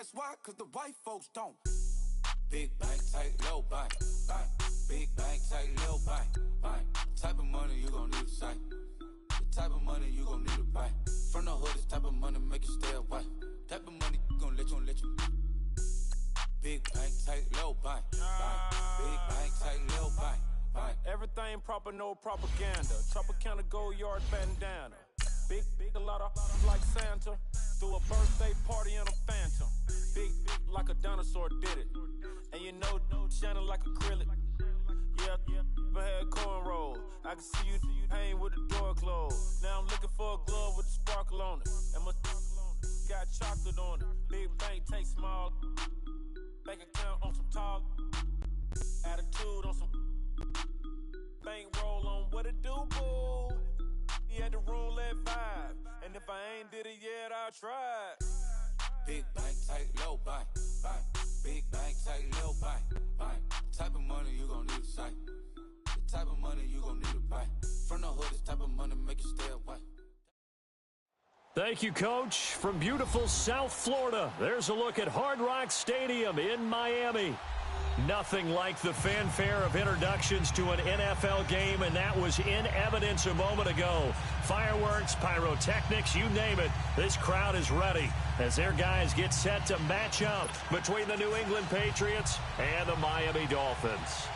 That's why, cause the white folks don't. Big bank, tight, low bank, bank. Big bank, tight, low bank, bank. Type of money you gon' need to sight. The type of money you gon' need to buy. From the hood, this type of money make you stay away. Type of money gon' let you. Big bank, tight, low bank, bank. Big bank, tight, low bank, bank. Everything proper, no propaganda. Tropicana gold yard bandana. Big, a lot of like Santa. Threw a birthday party in a phantom. Big, like a dinosaur did it. And you know, shining like acrylic. Yeah, but had cornrows. I can see you hang with the door closed. Now I'm looking for a glove with a sparkle on it. And my got chocolate on it. Big bank, take small. Bank account on some tall. Attitude on some. Bank roll on what it do, boo. He had the roulette vibe. And if I ain't did it yet, I'll try. Big bank, tight, low bank, bank. Big bank, tight, low bank, bank. Type of money you gon' need to sight. The type of money you gon' need to buy. From the hood, this type of money make you stay away. Thank you, Coach. From beautiful South Florida, there's a look at Hard Rock Stadium in Miami. Nothing like the fanfare of introductions to an NFL game, and that was in evidence a moment ago. Fireworks, pyrotechnics, you name it. This crowd is ready as their guys get set to match up between the New England Patriots and the Miami Dolphins.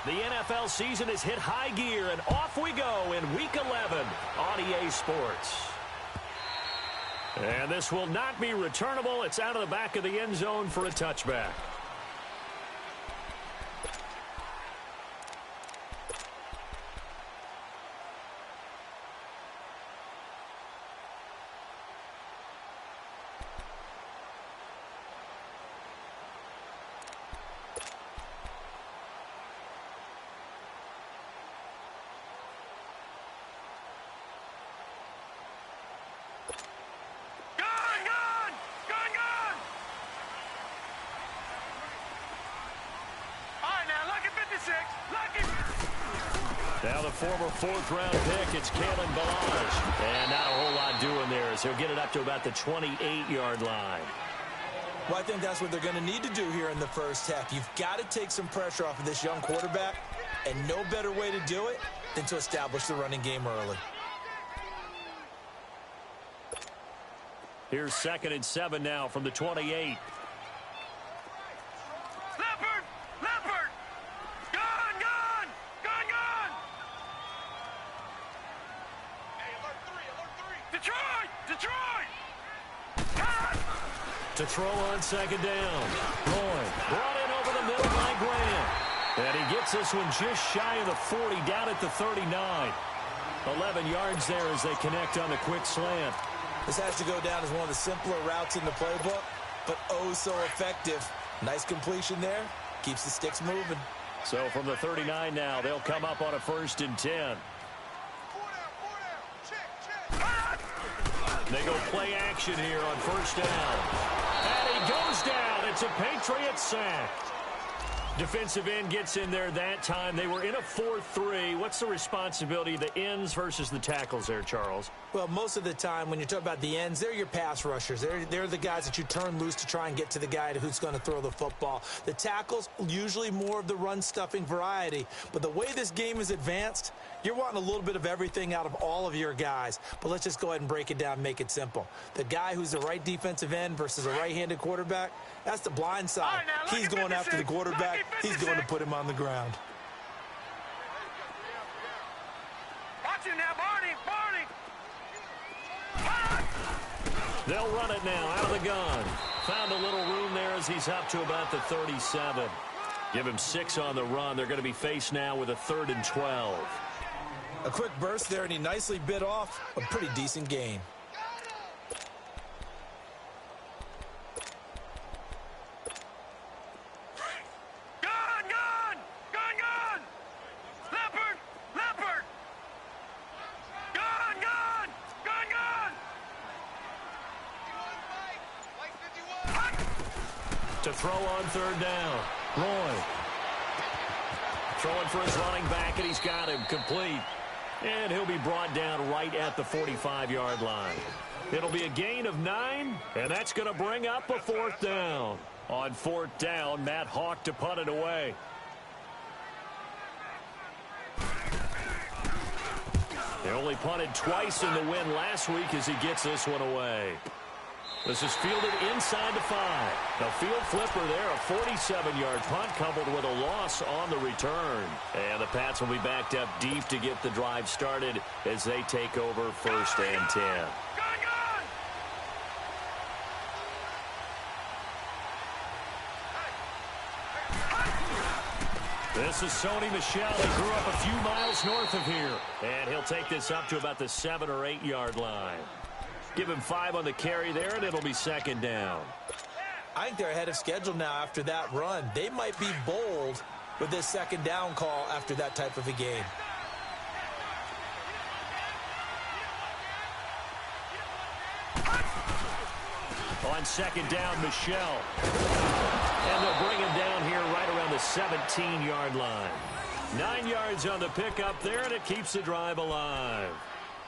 The NFL season has hit high gear, and off we go in Week 11 on EA Sports. And this will not be returnable. It's out of the back of the end zone for a touchback. Now the former fourth-round pick, it's Kalen Ballage. And not a whole lot doing there as he'll get it up to about the 28-yard line. Well, I think that's what they're going to need to do here in the first half. You've got to take some pressure off of this young quarterback, and no better way to do it than to establish the running game early. Here's 2nd and 7 now from the 28. To throw on 2nd down. Roy brought in over the middle by Graham. And he gets this one just shy of the 40, down at the 39. 11 yards there as they connect on the quick slant. This has to go down as one of the simpler routes in the playbook, but oh so effective. Nice completion there. Keeps the sticks moving. So from the 39 now, they'll come up on a 1st and 10. They go play action here on 1st down. And he goes down. It's a Patriot sack. Defensive end gets in there that time. They were in a 4-3. What's the responsibility of the ends versus the tackles there, Charles? Well, most of the time when you talk about the ends, they're your pass rushers. They're the guys that you turn loose to try and get to the guy who's going to throw the football. The tackles, usually more of the run-stuffing variety. But the way this game is advanced, you're wanting a little bit of everything out of all of your guys. But let's just go ahead and break it down and make it simple. The guy who's the right defensive end versus a right-handed quarterback, that's the blind side. Right, he's going after the quarterback. He's going to put him on the ground. Watch him now, Barney! They'll run it now out of the gun. Found a little room there as he's up to about the 37. Give him 6 on the run. They're going to be faced now with a 3rd and 12. A quick burst there, and he nicely bit off a pretty decent gain. To throw on 3rd down. Roy. Throwing for his running back, and he's got him complete. And he'll be brought down right at the 45-yard line. It'll be a gain of 9, and that's going to bring up a 4th down. On 4th down, Matt Hawk to punt it away. They only punted twice in the win last week as he gets this one away. This is fielded inside the 5. The field flipper there, a 47-yard punt coupled with a loss on the return. And the Pats will be backed up deep to get the drive started as they take over 1st and 10. This is Sony Michel. He grew up a few miles north of here. And he'll take this up to about the 7- or 8-yard line. Give him 5 on the carry there, and it'll be 2nd down. I think they're ahead of schedule now after that run. They might be bold with this 2nd down call after that type of a game. On 2nd down, Michel. And they'll bring him down here right around the 17-yard line. 9 yards on the pickup there, and it keeps the drive alive.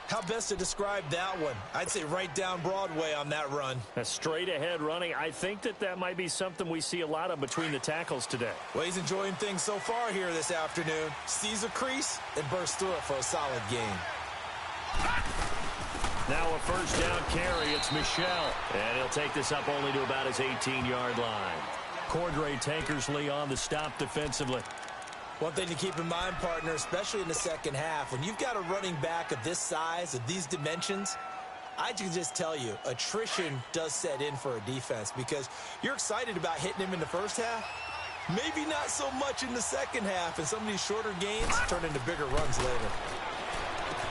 How best to describe that one? I'd say right down Broadway on that run. A straight-ahead running. I think that might be something we see a lot of between the tackles today. Well, he's enjoying things so far here this afternoon. Sees a crease and bursts through it for a solid gain. Now a 1st down carry. It's Michel. And he'll take this up only to about his 18-yard line. Cordray Tankersley on the stop defensively. One thing to keep in mind, partner, especially in the second half, when you've got a running back of this size, of these dimensions, I can just tell you, attrition does set in for a defense because you're excited about hitting him in the first half. Maybe not so much in the second half, and some of these shorter gains turn into bigger runs later.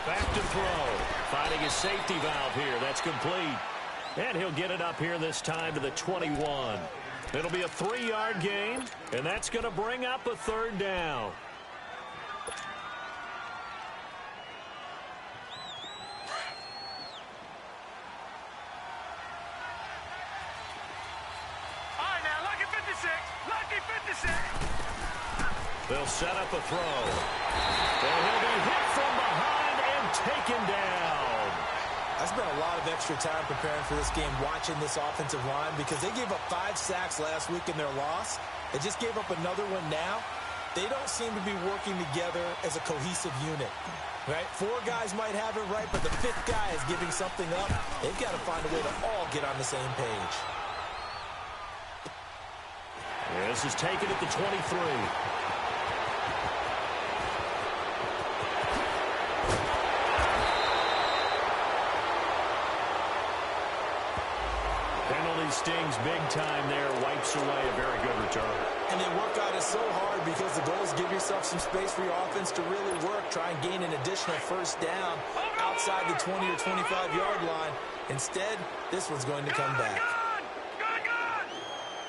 Back to throw. Finding his safety valve here. That's complete. And he'll get it up here this time to the 21. It'll be a 3-yard gain, and that's going to bring up a 3rd down. All right, now, lucky 56. Lucky 56. They'll set up a throw. And he'll be hit from behind and taken down. I spent a lot of extra time preparing for this game watching this offensive line because they gave up 5 sacks last week in their loss. They just gave up another one now. They don't seem to be working together as a cohesive unit. Right? 4 guys might have it right, but the 5th guy is giving something up. They've got to find a way to all get on the same page. This is taken at the 23. Stings big time there, wipes away a very good return. And they work on it so hard because the goal is give yourself some space for your offense to really work. Try and gain an additional 1st down outside the 20 or 25-yard line. Instead, this one's going to come back. Gun!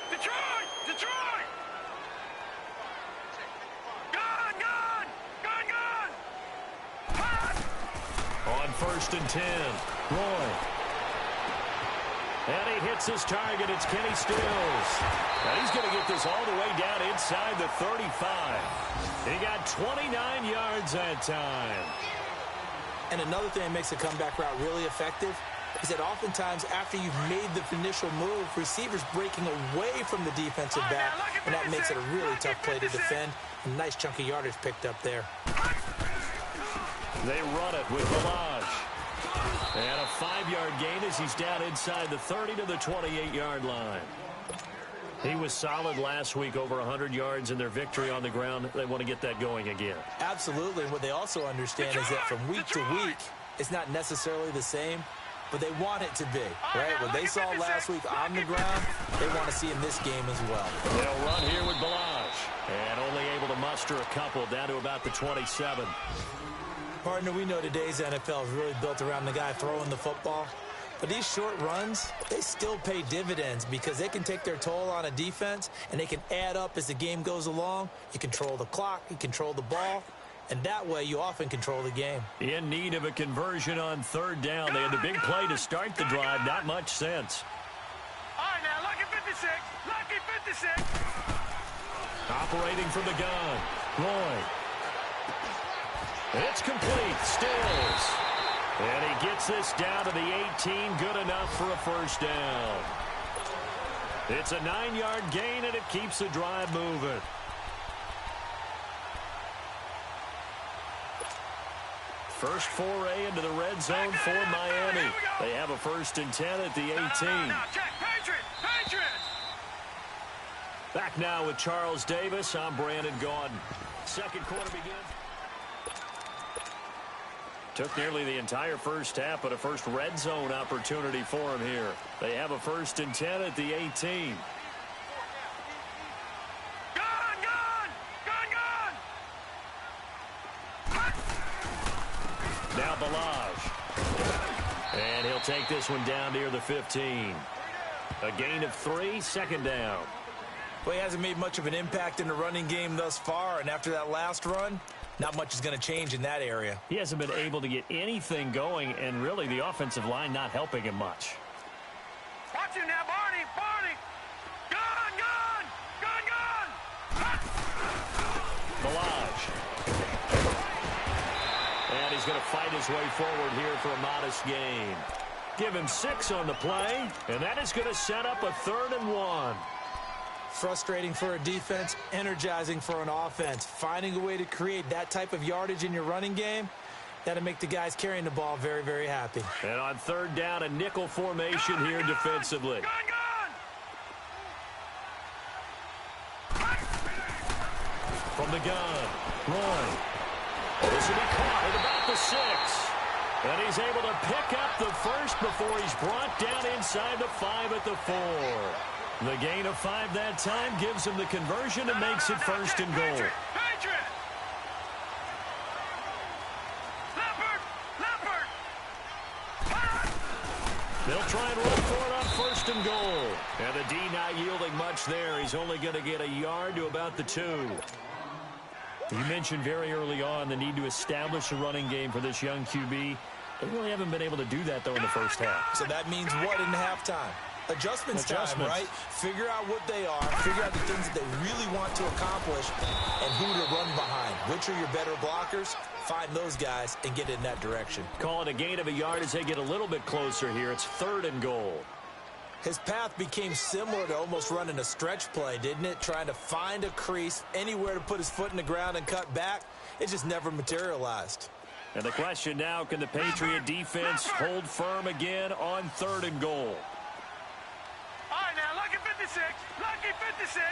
Detroit! Detroit! Gun! Pass! On 1st and 10, Roy. And he hits his target. It's Kenny Stills. And he's going to get this all the way down inside the 35. He got 29 yards that time. And another thing that makes a comeback route really effective is that oftentimes after you've made the initial move, receivers breaking away from the defensive back, and that makes it a really tough play to defend. A nice chunk of yardage picked up there. They run it with Balaj. And a 5-yard gain as he's down inside the 30 to the 28-yard line. He was solid last week, over 100 yards in their victory on the ground. They want to get that going again. Absolutely. And what they also understand is that from week to week, it's not necessarily the same, but they want it to be, right? What they saw last week on the ground, they want to see in this game as well. They'll run here with Balaj. And only able to muster a couple down to about the 27. Partner, we know today's NFL is really built around the guy throwing the football. But these short runs, they still pay dividends because they can take their toll on a defense, and they can add up as the game goes along. You control the clock, you control the ball, and that way you often control the game. In need of a conversion on 3rd down. They had the big play to start the drive. Not much sense. All right, now, lucky 56. Lucky 56. Operating from the gun, Roy. It's complete. Stills. And he gets this down to the 18. Good enough for a first down. It's a 9-yard gain, and it keeps the drive moving. First foray into the red zone for Miami. They have a 1st and 10 at the 18. Back now with Charles Davis. I'm Brandon Gaudin. Second quarter begins. Took nearly the entire first half, but a first red zone opportunity for him here. They have a 1st and 10 at the 18. Now Balaj. And he'll take this one down near the 15. A gain of 3, second down. Well, he hasn't made much of an impact in the running game thus far, and after that last run, not much is going to change in that area. He hasn't been able to get anything going, and really the offensive line not helping him much. Watch him now, Barney! Barney! Gun! Balaj. And he's going to fight his way forward here for a modest gain. Give him 6 on the play, and that is going to set up a 3rd and 1. Frustrating for a defense, energizing for an offense. Finding a way to create that type of yardage in your running game, that'll make the guys carrying the ball very, very happy. And on 3rd down, a nickel formation here defensively. From the gun, run. This will be caught at about the 6. And he's able to pick up the first before he's brought down inside the 5 at the 4. The gain of 5 that time gives him the conversion and makes it 1st and goal. They'll try and run for it on 1st and goal. And the D not yielding much there. He's only going to get a yard to about the 2. You mentioned very early on the need to establish a running game for this young QB. They really haven't been able to do that, though, in the first half. So that means what in halftime? Adjustments time, right? Figure out what they are, figure out the things that they really want to accomplish, and who to run behind. Which are your better blockers? Find those guys and get in that direction. Call it a gain of a yard as they get a little bit closer here. It's 3rd and goal. His path became similar to almost running a stretch play, didn't it? Trying to find a crease, anywhere to put his foot in the ground and cut back. It just never materialized. And the question now, can the Patriot defense hold firm again on 3rd and goal? All right, now, lucky 56. Lucky 56.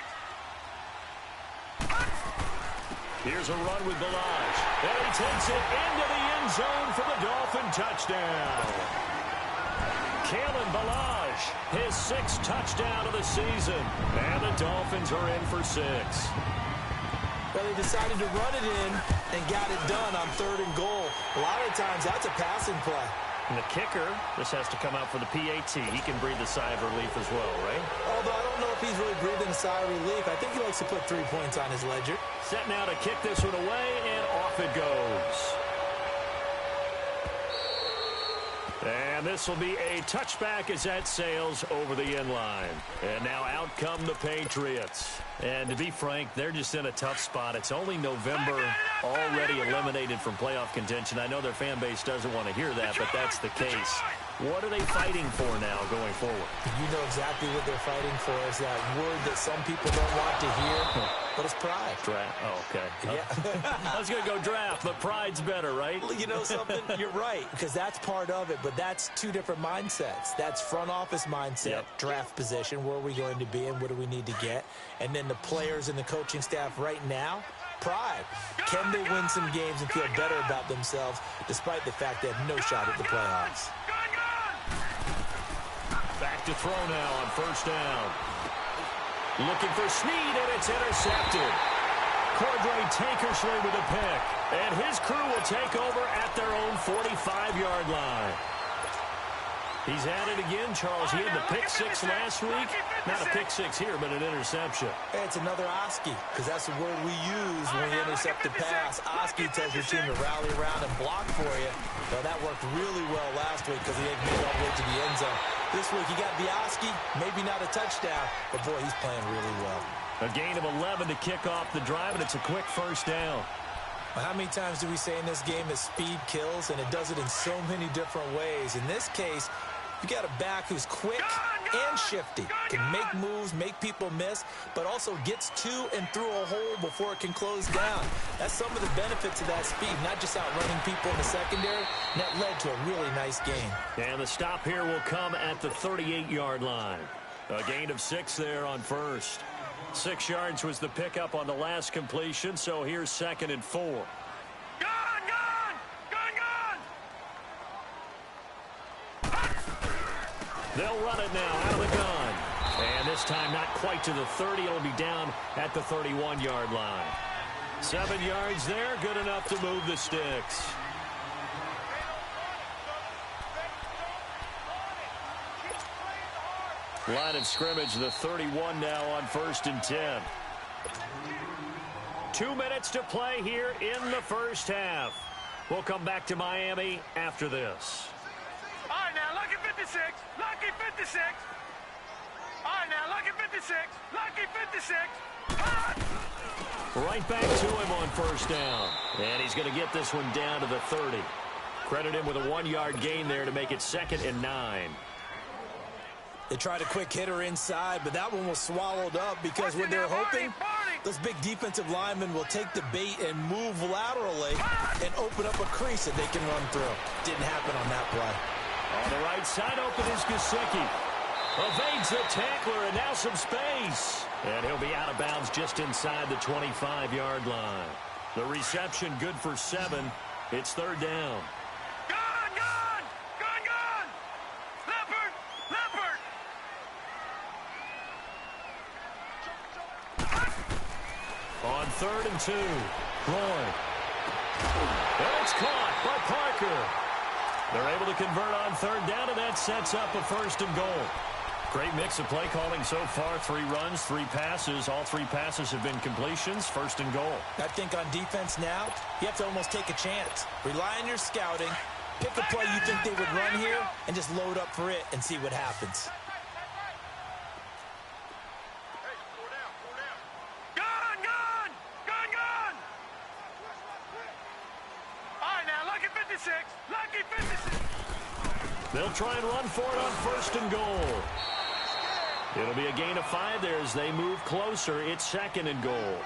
Here's a run with Balaj. And he takes it into the end zone for the Dolphin touchdown. Kalen Balaj, his 6th touchdown of the season. And the Dolphins are in for 6. Well, they decided to run it in and got it done on 3rd and goal. A lot of times, that's a passing play. And the kicker, this has to come out for the PAT. He can breathe a sigh of relief as well, right? Although I don't know if he's really breathing a sigh of relief. I think he likes to put 3 points on his ledger. Set now to kick this one away, and off it goes. And this will be a touchback as that sails over the end line. And now out come the Patriots. And to be frank, they're just in a tough spot. It's only November, already eliminated from playoff contention. I know their fan base doesn't want to hear that, but that's the case. What are they fighting for now going forward? You know exactly what they're fighting for. Is that word that some people don't want to hear, but it's pride. Draft. Oh, okay. Yeah. I was going to go draft, but pride's better, right? You know something? You're right, because that's part of it, but that's 2 different mindsets. That's front office mindset, draft position, where are we going to be and what do we need to get? And then the players and the coaching staff right now, pride. Can they win some games and feel better about themselves despite the fact they have no shot at the playoffs? Back to throw now on 1st down. Looking for Snead, and it's intercepted. Cordray Tankersley with a pick. And his crew will take over at their own 45-yard line. He's at it again, Charles. He had the pick 6 last week. Not a pick 6 here, but an interception. Hey, it's another Oski, because that's the word we use when we intercept the pass. Oski tells your team to rally around and block for you. Well, that worked really well last week because he didn't make it all the way to the end zone. This week he got the Oski, maybe not a touchdown, but boy, he's playing really well. A gain of 11 to kick off the drive, and it's a quick 1st down. Well, how many times do we say in this game that speed kills, and it does it in so many different ways? In this case, you got a back who's quick and shifty, can make moves, make people miss, but also gets to and through a hole before it can close down. That's some of the benefits of that speed, not just outrunning people in the secondary, and that led to a really nice gain. And the stop here will come at the 38-yard line. A gain of 6 there on first. 6 yards was the pickup on the last completion, so here's 2nd and 4. Gone! Gone! Gone! Gone! They'll run it now out of the gun. And this time not quite to the 30. It'll be down at the 31-yard line. 7 yards there, good enough to move the sticks. Line of scrimmage, the 31 now on 1st and 10. 2 minutes to play here in the first half. We'll come back to Miami after this. All right, now, lucky 56. Lucky 56. All right, now, lucky 56. Lucky 56. Right back to him on 1st down. And he's going to get this one down to the 30. Credit him with a 1-yard gain there to make it 2nd and 9. They tried a quick hitter inside, but that one was swallowed up because what they're hoping, those big defensive linemen will take the bait and move laterally and open up a crease that they can run through. Didn't happen on that play. On the right side, open is Gesicki. Evades the tackler, and now some space. And he'll be out of bounds just inside the 25-yard line. The reception good for 7. It's 3rd down. Gone! Gone! Gone! Gone! Leopard! Leopard! On 3rd and 2. Roy. And it's caught by Parker. They're able to convert on 3rd down, and that sets up a 1st and goal. Great mix of play calling so far. 3 runs, 3 passes. All 3 passes have been completions. 1st and goal. I think on defense now, you have to almost take a chance. Rely on your scouting. Pick a play you think they would run here and just load up for it and see what happens. Gone! Gone! Gone! Gone! All right, now, lucky 56. Lucky 56. They'll try and run for it on 1st and goal. It'll be a gain of 5 there as they move closer. It's 2nd and goal.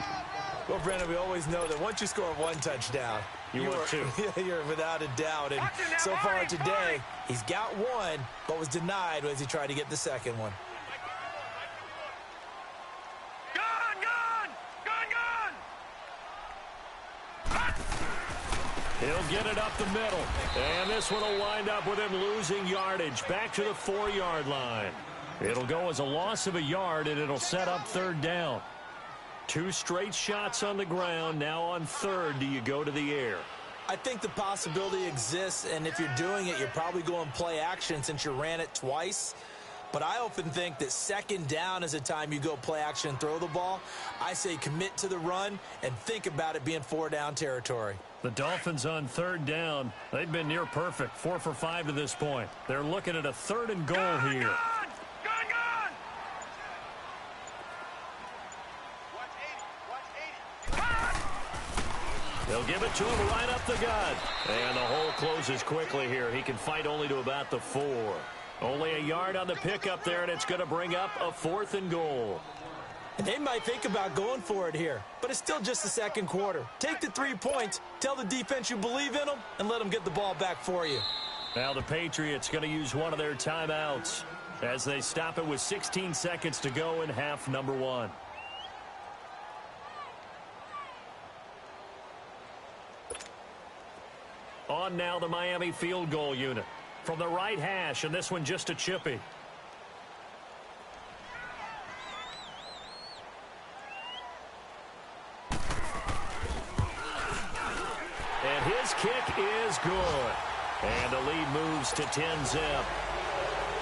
Well, Brandon, we always know that once you score 1 touchdown, you want 2. You're without a doubt. And so far today, he's got 1, but was denied as he tried to get the 2nd one. Gone! Gone! Gone! Gone! He'll get it up the middle. And this one will wind up with him losing yardage. Back to the 4-yard line. It'll go as a loss of a yard, and it'll set up 3rd down. 2 straight shots on the ground. Now on 3rd, do you go to the air? I think the possibility exists, and if you're doing it, you're probably going play action since you ran it twice. But I often think that 2nd down is a time you go play action and throw the ball. I say commit to the run and think about it being 4-down territory. The Dolphins on 3rd down. They've been near perfect. 4 for 5 to this point. They're looking at a 3rd and goal here. Gone! Gone! Gone! They'll give it to him right up the gut. And the hole closes quickly here. He can fight only to about the 4. Only a yard on the pickup there, and it's going to bring up a 4th and goal. And they might think about going for it here, but it's still just the 2nd quarter. Take the 3 points, tell the defense you believe in them, and let them get the ball back for you. Now the Patriots going to use one of their timeouts as they stop it with 16 seconds to go in half number 1. On now the Miami field goal unit. From the right hash, and this one just a chippy. And his kick is good. And the lead moves to 10-zip.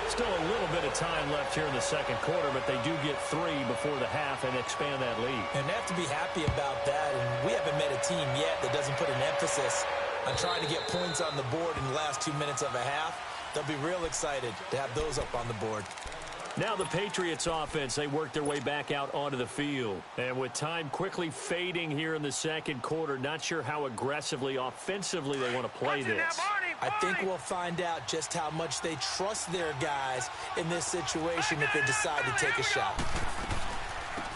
Still a little bit of time left here in the 2nd quarter, but they do get 3 before the half and expand that lead. And they have to be happy about that. And we haven't met a team yet that doesn't put an emphasis on trying to get points on the board in the last 2 minutes of a half. They'll be real excited to have those up on the board. Now the Patriots offense, they work their way back out onto the field. And with time quickly fading here in the second quarter, not sure how aggressively, offensively they want to play this. I think we'll find out just how much they trust their guys in this situation if they decide to take a shot.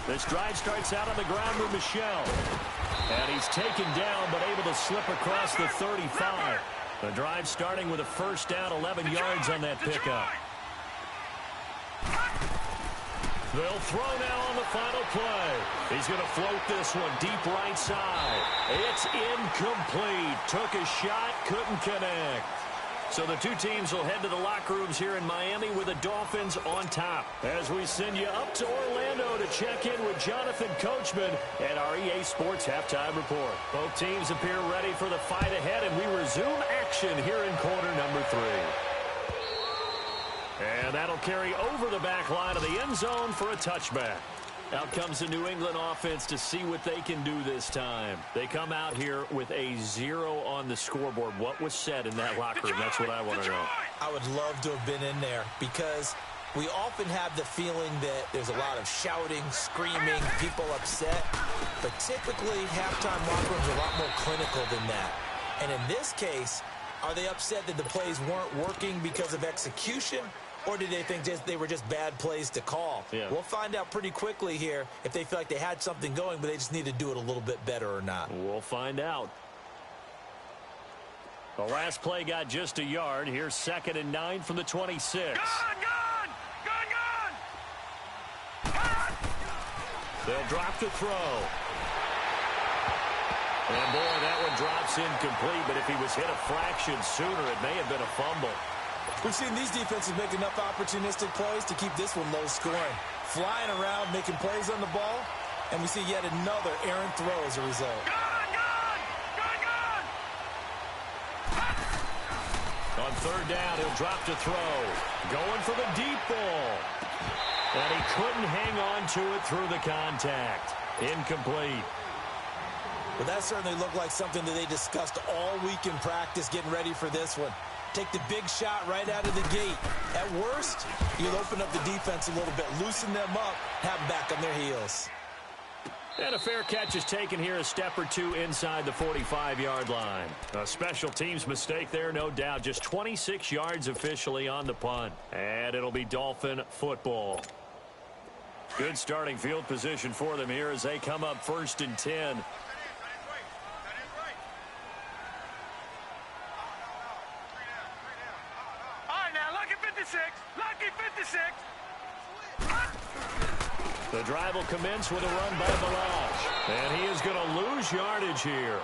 This drive starts out on the ground with Michel. And he's taken down but able to slip across the 35. The drive starting with a first down, 11 yards on that pickup. They'll throw now on the final play. He's going to float this one deep right side. It's incomplete. Took a shot, couldn't connect. So the two teams will head to the locker rooms here in Miami with the Dolphins on top. As we send you up to Orlando to check in with Jonathan Coachman at our EA Sports Halftime Report. Both teams appear ready for the fight ahead, and we resume action here in quarter number 3. And that'll carry over the back line of the end zone for a touchback. Out comes the New England offense to see what they can do this time. They come out here with a 0 on the scoreboard. What was said in that locker room? That's what I want to know. I would love to have been in there because we often have the feeling that there's a lot of shouting, screaming, people upset. But typically, halftime locker rooms are a lot more clinical than that. And in this case, are they upset that the plays weren't working because of execution? Or did they think they were just bad plays to call? Yeah. We'll find out pretty quickly here if they feel like they had something going, but they just need to do it a little bit better or not. We'll find out. The last play got just a yard. Here's 2nd and 9 from the 26. Gone! They'll drop the throw. And boy, that one drops incomplete, but if he was hit a fraction sooner, it may have been a fumble. We've seen these defenses make enough opportunistic plays to keep this one low scoring. Flying around, making plays on the ball, and we see yet another errant throw as a result. On 3rd down, he'll drop to throw. Going for the deep ball. And he couldn't hang on to it through the contact. Incomplete. Well, that certainly looked like something that they discussed all week in practice getting ready for this one. Take the big shot right out of the gate. At worst, you'll open up the defense a little bit, loosen them up, have them back on their heels. And a fair catch is taken here, a step or two inside the 45-yard line. A special teams mistake there, no doubt. Just 26 yards officially on the punt. And it'll be Dolphin football. Good starting field position for them here as they come up 1st and 10. The drive will commence with a run by Balazs. And he is going to lose yardage here.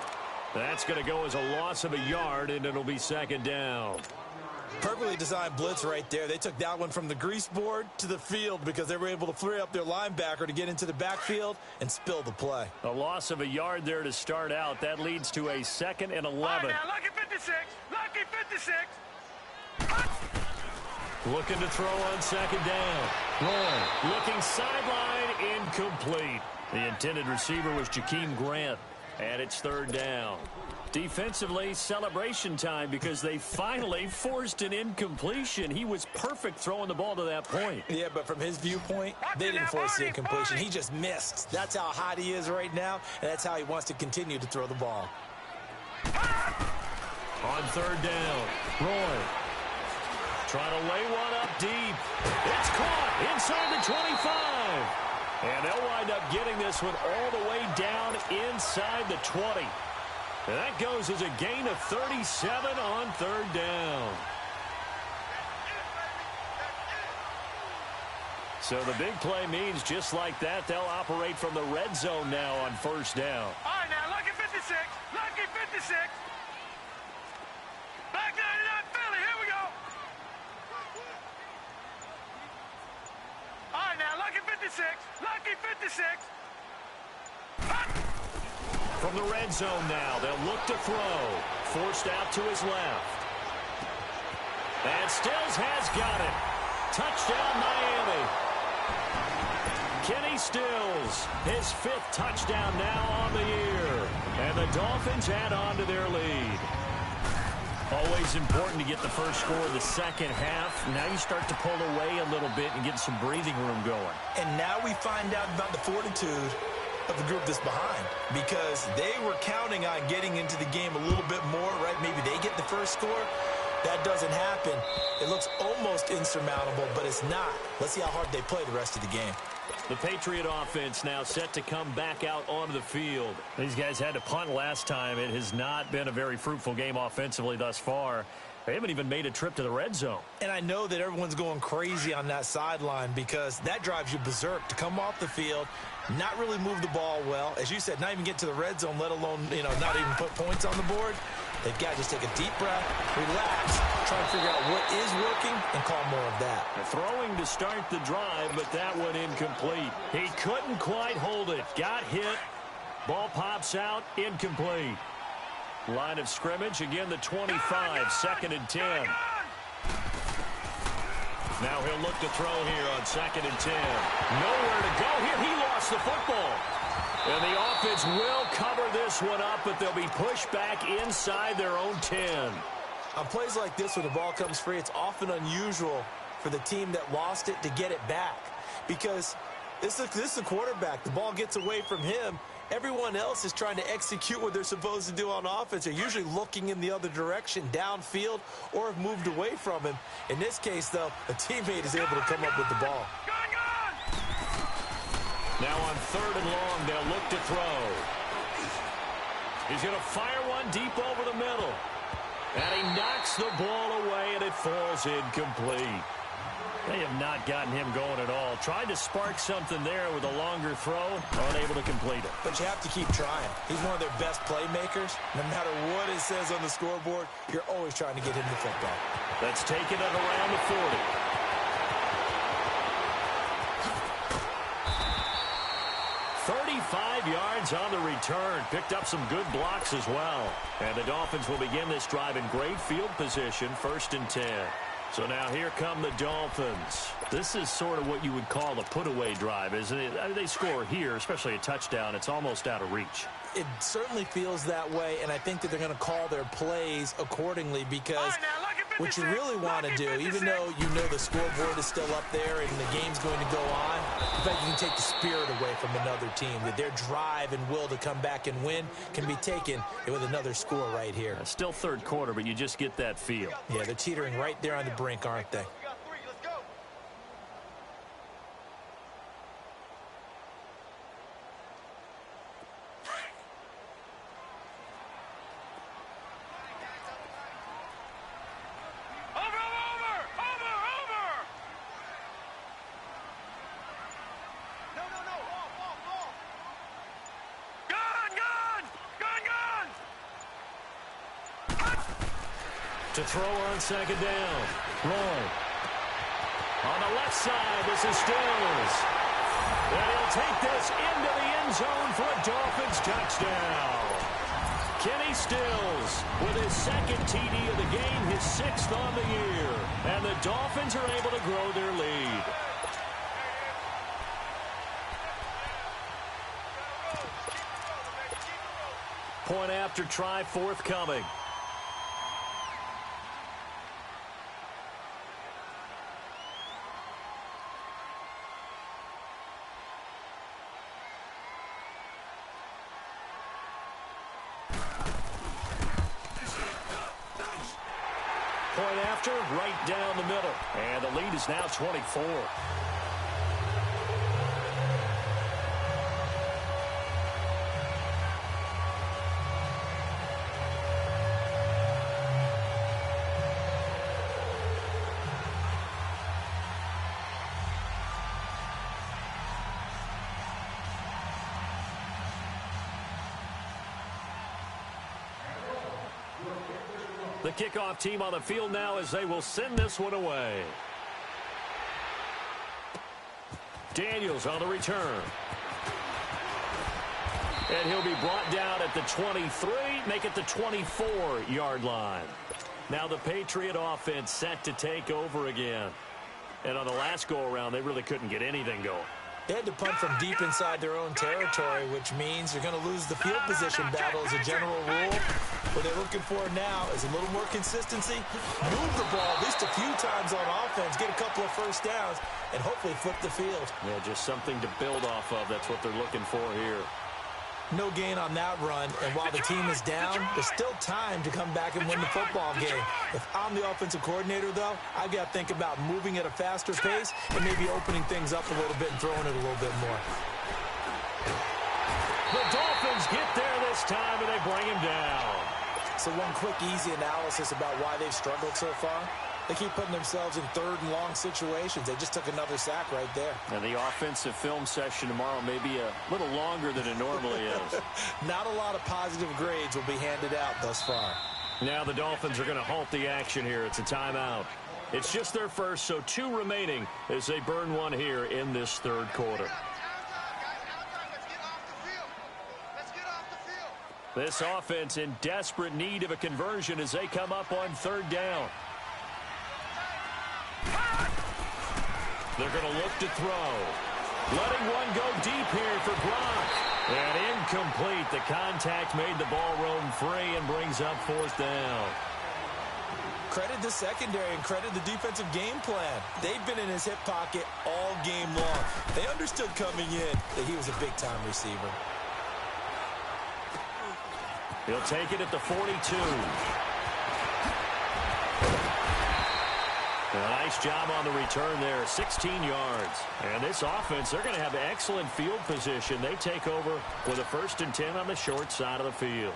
That's going to go as a loss of a yard, and it'll be 2nd down. Perfectly designed blitz right there. They took that one from the grease board to the field because they were able to free up their linebacker to get into the backfield and spill the play. A loss of a yard there to start out. That leads to a 2nd and 11. All right, now, lucky 56. Lucky 56. Looking to throw on 2nd down. Roy looking sideline, incomplete. The intended receiver was Jakeem Grant, and it's 3rd down. Defensively, celebration time because they finally forced an incompletion. He was perfect throwing the ball to that point. Yeah, but from his viewpoint, they didn't force the incompletion. He just missed. That's how hot he is right now, and that's how he wants to continue to throw the ball. On 3rd down, Roy trying to lay one up deep. It's caught inside the 25. And they'll wind up getting this one all the way down inside the 20. And that goes as a gain of 37 on 3rd down. So the big play means just like that, they'll operate from the red zone now on 1st down. All right, now, lucky 56. Lucky 56. Back 99 Philly. Here we go. All right, now, lucky 56. Lucky 56. From the red zone now, they'll look to throw. Forced out to his left. And Stills has got it. Touchdown, Miami. Kenny Stills, his 5th touchdown now on the year. And the Dolphins add on to their lead. Always important to get the first score of the second half. Now you start to pull away a little bit and get some breathing room going. And now we find out about the fortitude of the group that's behind, because they were counting on getting into the game a little bit more, right? Maybe they get the first score. That doesn't happen. It looks almost insurmountable, but it's not. Let's see how hard they play the rest of the game. The Patriot offense now set to come back out onto the field. These guys had to punt last time. It has not been a very fruitful game offensively thus far. They haven't even made a trip to the red zone. And I know that everyone's going crazy on that sideline because that drives you berserk to come off the field, not really move the ball well. As you said, not even get to the red zone, let alone, not even put points on the board. They've got to just take a deep breath, relax, try and figure out what is working, and call more of that. Throwing to start the drive, but that one incomplete. He couldn't quite hold it. Got hit. Ball pops out. Incomplete. Line of scrimmage, again the 25, 2nd and 10. Now he'll look to throw here on 2nd and 10. Nowhere to go here. He lost the football. And the offense will cover this one up, but they'll be pushed back inside their own 10. On plays like this, when the ball comes free, it's often unusual for the team that lost it to get it back. Because this is the quarterback. The ball gets away from him. Everyone else is trying to execute what they're supposed to do on offense. They're usually looking in the other direction, downfield, or have moved away from him. In this case, though, a teammate is able to come up with the ball. Now on 3rd and long, they'll look to throw. He's going to fire one deep over the middle. And he knocks the ball away, and it falls incomplete. They have not gotten him going at all. Tried to spark something there with a longer throw, unable to complete it. But you have to keep trying. He's one of their best playmakers. No matter what it says on the scoreboard, you're always trying to get him the football. That's taken it around the 40. 35 yards on the return. Picked up some good blocks as well. And the Dolphins will begin this drive in great field position, 1st and 10. So now here come the Dolphins. This is sort of what you would call a put-away drive, isn't it? I mean, they score here, especially a touchdown. It's almost out of reach. It certainly feels that way, and I think that they're going to call their plays accordingly because what you really want to do, even though you know the scoreboard is still up there and the game's going to go on, I think you can take the spirit away from another team, that their drive and will to come back and win can be taken with another score right here. Still 3rd quarter, but you just get that feel. Yeah, they're teetering right there on the brink, aren't they? To throw on 2nd down. Lloyd. On the left side, this is Stills. And he'll take this into the end zone for a Dolphins touchdown. Kenny Stills with his 2nd TD of the game, his 6th on the year. And the Dolphins are able to grow their lead. Point after try forthcoming. Point after, right down the middle. And the lead is now 24. The kickoff team on the field now as they will send this one away. Daniels on the return. And he'll be brought down at the 23, make it the 24-yard line. Now the Patriot offense set to take over again. And on the last go-around, they really couldn't get anything going. They had to punt from deep inside their own territory, which means you're going to lose the field position battle as a general rule. What they're looking for now is a little more consistency, move the ball at least a few times on offense, get a couple of first downs, and hopefully flip the field. Yeah, just something to build off of. That's what they're looking for here. No gain on that run, and while the team is down, there's still time to come back and win the football game. If I'm the offensive coordinator, though, I've got to think about moving at a faster pace and maybe opening things up a little bit and throwing it a little bit more. The Dolphins get there this time, and they bring him down. So one quick, easy analysis about why they've struggled so far. They keep putting themselves in third and long situations. They just took another sack right there. And the offensive film session tomorrow may be a little longer than it normally is. Not a lot of positive grades will be handed out thus far. Now the Dolphins are going to halt the action here. It's a timeout. It's just their first, so 2 remaining as they burn one here in this third quarter. This offense in desperate need of a conversion as they come up on third down. They're going to look to throw. Letting one go deep here for Gronk. And incomplete. The contact made the ball roam free and brings up fourth down. Credit the secondary and credit the defensive game plan. They've been in his hip pocket all game long. They understood coming in that he was a big-time receiver. He'll take it at the 42. A nice job on the return there, 16 yards. And this offense, they're going to have excellent field position. They take over with a 1st and 10 on the short side of the field.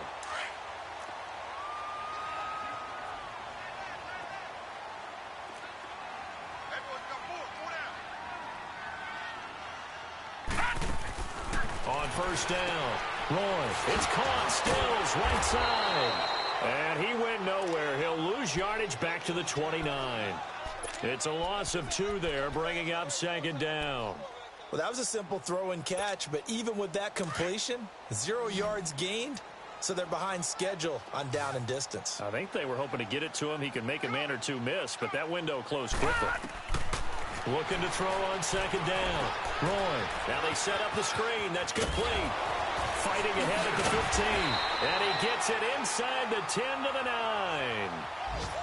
On first down, Roy, it's caught, Stills, right side. And he went nowhere. He'll lose yardage back to the 29. It's a loss of 2 there, bringing up 2nd down. Well, that was a simple throw and catch, but even with that completion, 0 yards gained, so they're behind schedule on down and distance. I think they were hoping to get it to him. He could make a man or 2 miss, but that window closed quickly. Looking to throw on 2nd down. Roy, now they set up the screen. That's complete. Fighting ahead at the 15. And he gets it inside the 10 to the 9.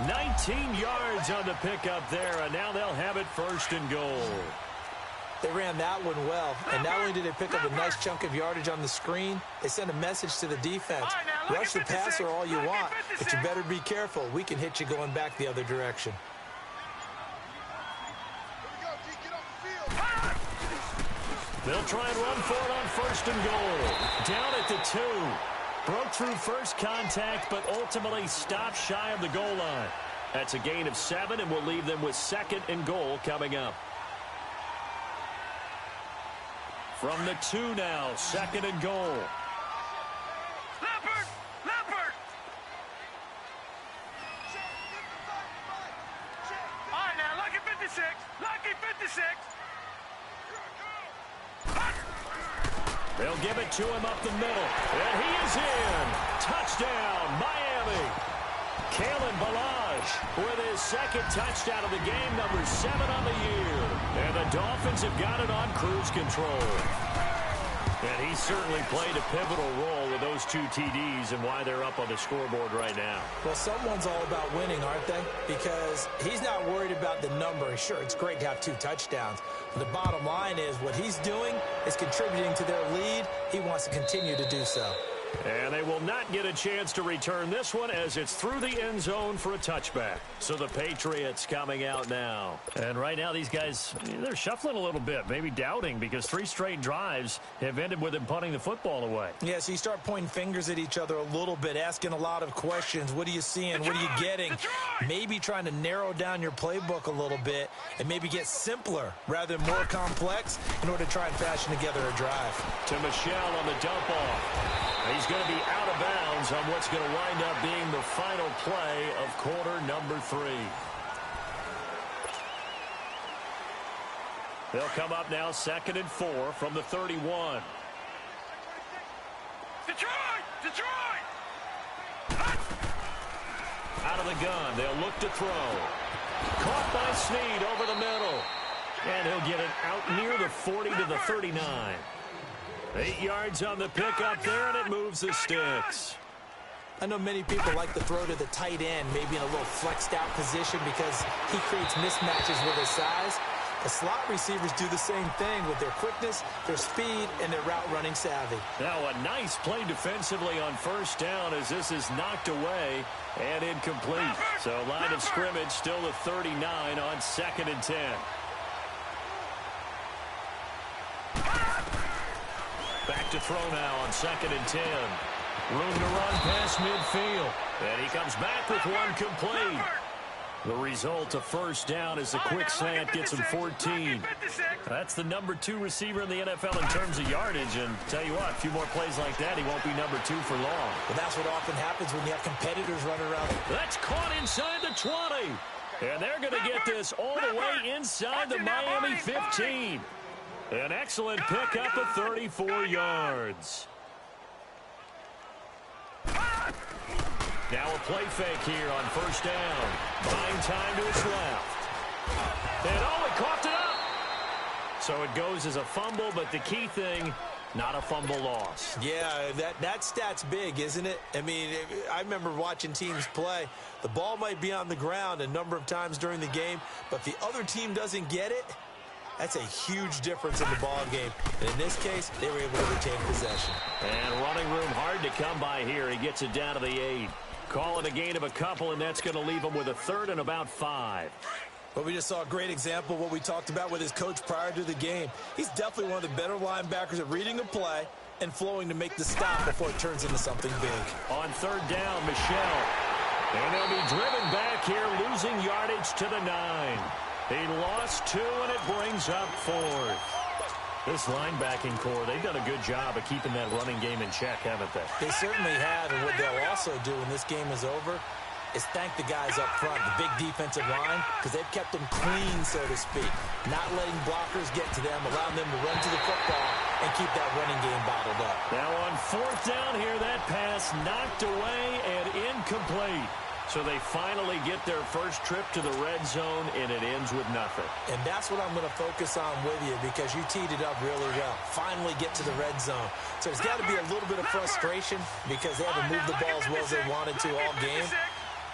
19 yards on the pickup there, and now they'll have it 1st and goal. They ran that one well, and not only did they pick up a nice chunk of yardage on the screen, they sent a message to the defense. Rush the passer all you want, but you better be careful. We can hit you going back the other direction. They'll try and run for it on 1st and goal. Down at the 2. Broke through first contact, but ultimately stopped shy of the goal line. That's a gain of 7, and we'll leave them with 2nd and goal coming up. From the 2 now, 2nd and goal. Leopard! Leopard! All right, now, lucky 56. Lucky 56. They'll give it to him up the middle. And he is in. Touchdown, Miami. Kalen Ballage with his 2nd touchdown of the game, number 7 on the year. And the Dolphins have got it on cruise control. And he certainly played a pivotal role with those 2 TDs and why they're up on the scoreboard right now. Well, someone's all about winning, aren't they? Because he's not worried about the number. Sure, it's great to have 2 touchdowns. But the bottom line is what he's doing is contributing to their lead. He wants to continue to do so. And they will not get a chance to return this one as it's through the end zone for a touchback. So the Patriots coming out now. And right now these guys, they're shuffling a little bit, maybe doubting, because 3 straight drives have ended with them punting the football away. Yeah, so you start pointing fingers at each other a little bit, asking a lot of questions. What are you seeing? What are you getting? Maybe trying to narrow down your playbook a little bit and maybe get simpler rather than more complex in order to try and fashion together a drive. To Michelle on the dump off. He's going to be out of bounds on what's going to wind up being the final play of quarter number 3. They'll come up now 2nd and 4 from the 31. Detroit! Detroit! Out of the gun, they'll look to throw. Caught by Snead over the middle. And he'll get it out near the 40 to the 39. 8 yards on the pickup there, and it moves the sticks. I know many people like to throw to the tight end, maybe in a little flexed out position because he creates mismatches with his size. The slot receivers do the same thing with their quickness, their speed, and their route running savvy. Now a nice play defensively on first down as this is knocked away and incomplete. So line of scrimmage still at 39 on 2nd and 10. Back to throw now on 2nd and 10. Room to run past midfield. And he comes back with one complete. The result, a first down, as a quick slant gets him 14. That's the number 2 receiver in the NFL in terms of yardage. And tell you what, a few more plays like that, he won't be number 2 for long. Well, that's what often happens when you have competitors running around. That's caught inside the 20. And they're going to get this all the way inside the Miami 15. An excellent pickup of 34 yards. Now a play fake here on first down. Buying time to his left. And he coughed it up. So it goes as a fumble, but the key thing, not a fumble loss. Yeah, that stat's big, isn't it? I mean, I remember watching teams play. The ball might be on the ground a number of times during the game, but if the other team doesn't get it, that's a huge difference in the ball game. And in this case, they were able to retain possession. And running room hard to come by here. He gets it down to the 8. Call it a gain of a couple, and that's going to leave him with a 3rd and about 5. Well, we just saw a great example of what we talked about with his coach prior to the game. He's definitely one of the better linebackers at reading a play and flowing to make the stop before it turns into something big. On 3rd down, Michel. And they'll be driven back here, losing yardage to the 9. He lost 2, and it brings up 4th. This linebacking core, they've done a good job of keeping that running game in check, haven't they? They certainly have, and what they'll also do when this game is over is thank the guys up front, the big defensive line, because they've kept them clean, so to speak, not letting blockers get to them, allowing them to run to the football and keep that running game bottled up. Now on 4th down here, that pass knocked away and incomplete. So they finally get their first trip to the red zone, and it ends with nothing. And that's what I'm going to focus on with you because you teed it up really well. Finally get to the red zone. So there's got to be a little bit of frustration because they haven't moved the ball as well as they wanted to all game.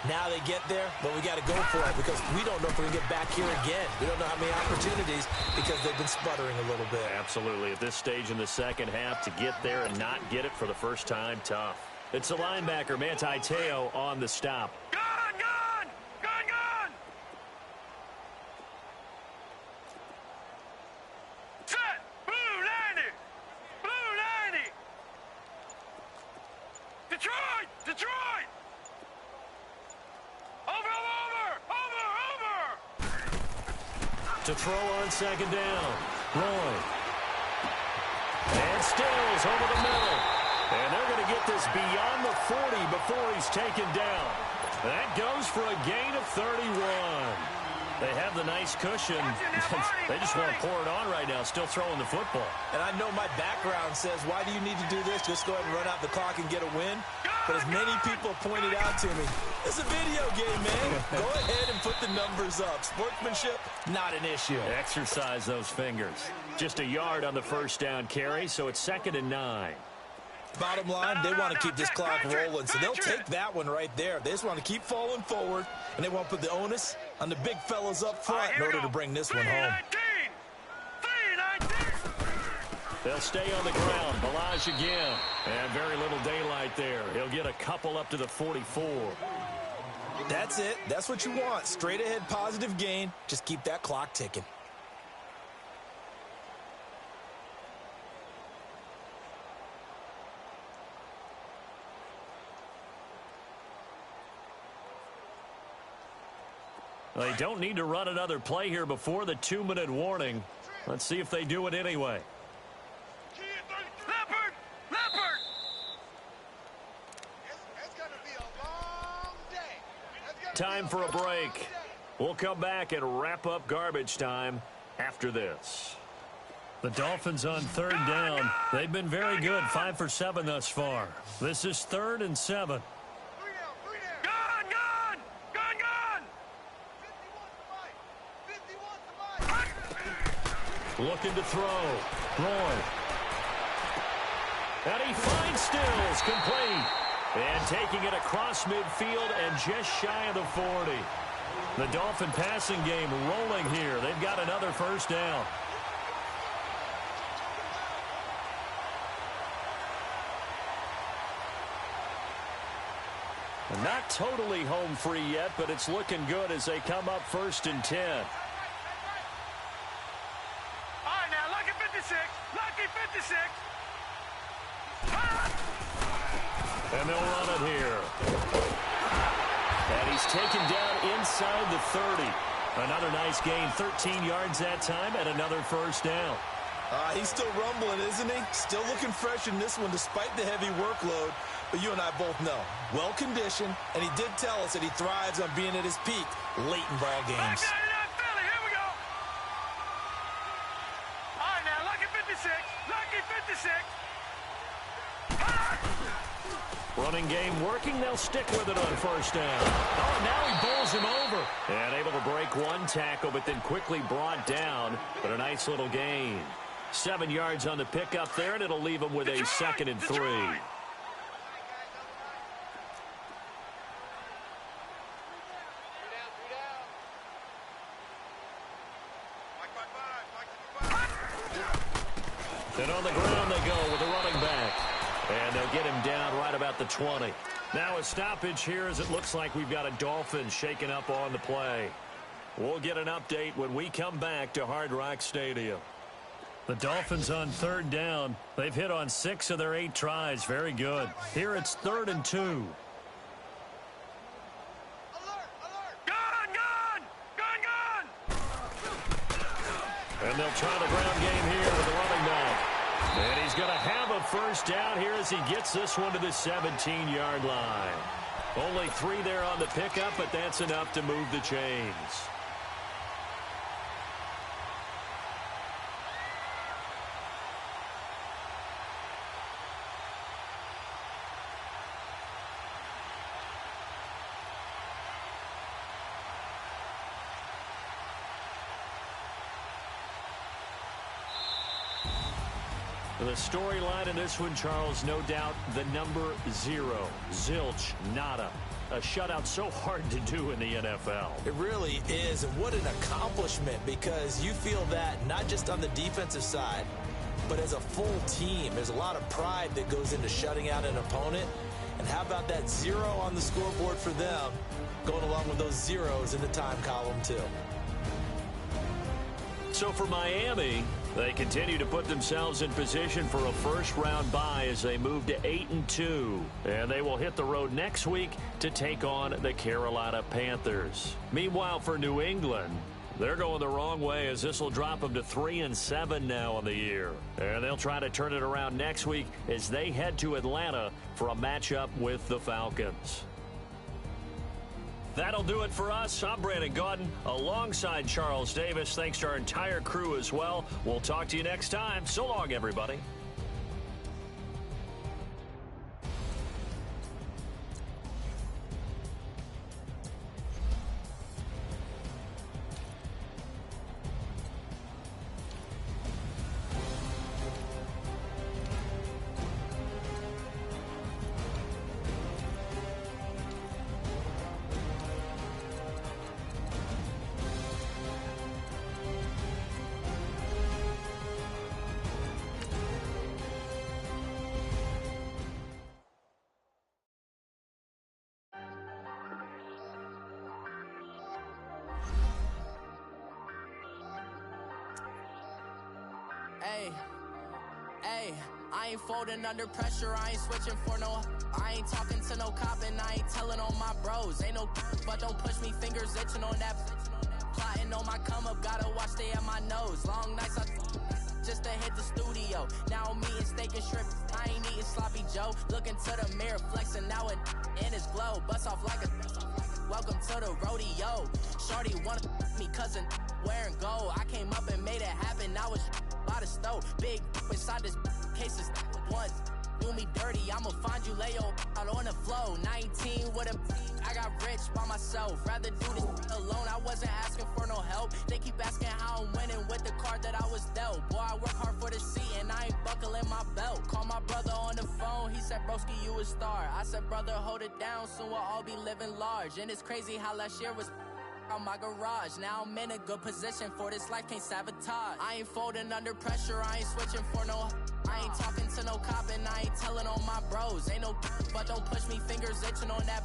Now they get there, but we got to go for it because we don't know if we're going to get back here again. We don't know how many opportunities because they've been sputtering a little bit. Absolutely. At this stage in the second half, to get there and not get it for the first time, tough. It's the linebacker, Manti Te'o, on the stop. Gone, gone! Gone, gone! Set! Blue 90! Blue 90! Detroit! Detroit! Over! To throw on 2nd down. Roy. And Stills over the middle. And they're going to get this beyond the 40 before he's taken down. That goes for a gain of 31. They have the nice cushion. They just want to pour it on right now, still throwing the football. And I know my background says, why do you need to do this? Just go ahead and run out the clock and get a win. But as many people pointed out to me, it's a video game, man. Go ahead and put the numbers up. Sportsmanship, not an issue. Exercise those fingers. Just a yard on the first down carry, so it's 2nd and 9. Bottom line, they want to keep this clock rolling, so they'll take that one right there. They just want to keep falling forward, and they want to put the onus on the big fellas up front in order to bring this one home. 319! They'll stay on the ground. Balaj again. And very little daylight there. He'll get a couple up to the 44. That's it. That's what you want. Straight ahead positive gain. Just keep that clock ticking. They don't need to run another play here before the 2-minute warning. Let's see if they do it anyway. Leopard! Leopard! It's going to be a long day. Time for a break. We'll come back and wrap up garbage time after this. The Dolphins on 3rd down. They've been very good, 5 for 7 thus far. This is 3rd and 7. Gone! Gone! Gone! Gone! Looking to throw. Roy. And he finds Stills, complete. And taking it across midfield and just shy of the 40. The Dolphin passing game rolling here. They've got another first down. Not totally home free yet, but it's looking good as they come up 1st and 10. All right, now, lucky 56. Lucky 56. And they'll run it here. And he's taken down inside the 30. Another nice gain, 13 yards that time, and another first down. He's still rumbling, isn't he? Still looking fresh in this one despite the heavy workload. But you and I both know, well-conditioned, and he did tell us that he thrives on being at his peak late in ball games. Philly, here we go. All right, now, lucky 56. Lucky 56. Running game working. They'll stick with it on first down. Oh, now he bowls him over. And able to break one tackle, but then quickly brought down. But a nice little gain. 7 yards on the pickup there, and it'll leave him with a 2nd and 3. And on the ground they go with the running back. And they'll get him down right about the 20. Now a stoppage here as it looks like we've got a Dolphin shaking up on the play. We'll get an update when we come back to Hard Rock Stadium. The Dolphins on 3rd down. They've hit on 6 of their 8 tries. Very good. Here it's 3rd and 2. Gun! Gun! Gun! Gun! And they'll try the ground game here with the running back. And he's going to have a first down here as he gets this one to the 17-yard line. Only 3 there on the pickup, but that's enough to move the chains. The storyline in this one, Charles, no doubt the number 0. Zilch, nada. A shutout so hard to do in the NFL. It really is, and what an accomplishment, because you feel that not just on the defensive side, but as a full team. There's a lot of pride that goes into shutting out an opponent. And how about that 0 on the scoreboard for them, going along with those zeros in the time column, too. So for Miami, they continue to put themselves in position for a first-round bye as they move to 8-2. And they will hit the road next week to take on the Carolina Panthers. Meanwhile, for New England, they're going the wrong way as this will drop them to 3-7 now on the year. And they'll try to turn it around next week as they head to Atlanta for a matchup with the Falcons. That'll do it for us. I'm Brandon Gaudin alongside Charles Davis. Thanks to our entire crew as well. We'll talk to you next time. So long, everybody. Hey, I ain't folding under pressure, I ain't switching for no. I ain't talking to no cop and I ain't telling on my bros. Ain't no but don't push me, fingers itching on that. Plotting on my come up, gotta watch stay at my nose. Long nights I just to hit the studio. Now I'm eating steak and shrimp, I ain't eating sloppy Joe. Looking to the mirror, flexing now it in his glow. Bust off like a welcome to the rodeo. Shorty wanna me cousin wearing gold. I came up and made it happen, now it's by the stove. Big inside this cases once. do me dirty, I'ma find you, lay your out on the floor. 19 with a I got rich by myself. Rather do this alone. I wasn't asking for no help. They keep asking how I'm winning with the card that I was dealt. Boy, I work hard for the seat and I ain't buckling my belt. Call my brother on the phone. He said, broski, you a star. I said, brother, hold it down. Soon we'll all be living large. And it's crazy how last year was on my garage. Now I'm in a good position for this life, can't sabotage. I ain't folding under pressure, I ain't switching for no. I ain't talking to no cop and I ain't telling on my bros. Ain't no but don't push me, fingers itching on that.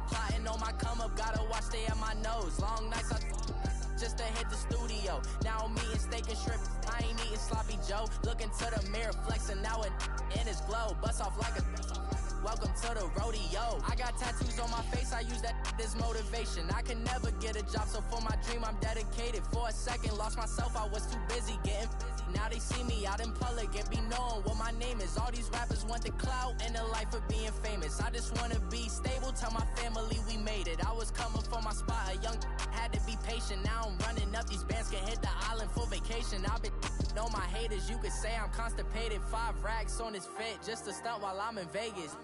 Plotting on my come up, gotta watch stay at my nose. Long nights just to hit the studio. Now I'm eating steak and shrimp, I ain't eating sloppy Joe. Looking to the mirror, flexing now it in his glow. Bust off like a welcome to the rodeo. I got tattoos on my face, I use that as motivation. I can never get a job, so for my dream I'm dedicated. For a second, lost myself, I was too busy getting busy. Now they see me out in public and be knowing what my name is. All these rappers want the clout and the life of being famous. I just wanna be stable, tell my family we made it. I was coming for my spot, a young had to be patient. Now I'm running up, these bands can hit the island for vacation. I've been on my haters, you could say I'm constipated. 5 racks on his fit, just to stunt while I'm in Vegas.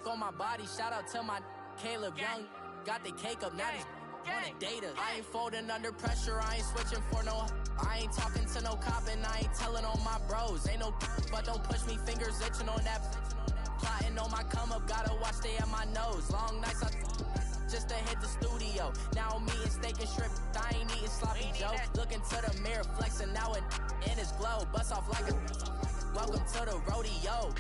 On my body, shout out to my Caleb Young. Got the cake up, now these wanna date us. I ain't folding under pressure, I ain't switching for no. I ain't talking to no cop and I ain't telling on my bros. Ain't no but don't push me, fingers itching on that. Plotting on my come up, gotta watch stay at my nose. Long nights just to hit the studio. Now I'm eating steak and shrimp, I ain't eating sloppy Joe. Looking to the mirror, flexing now it in his glow. Bust off like a welcome to the rodeo.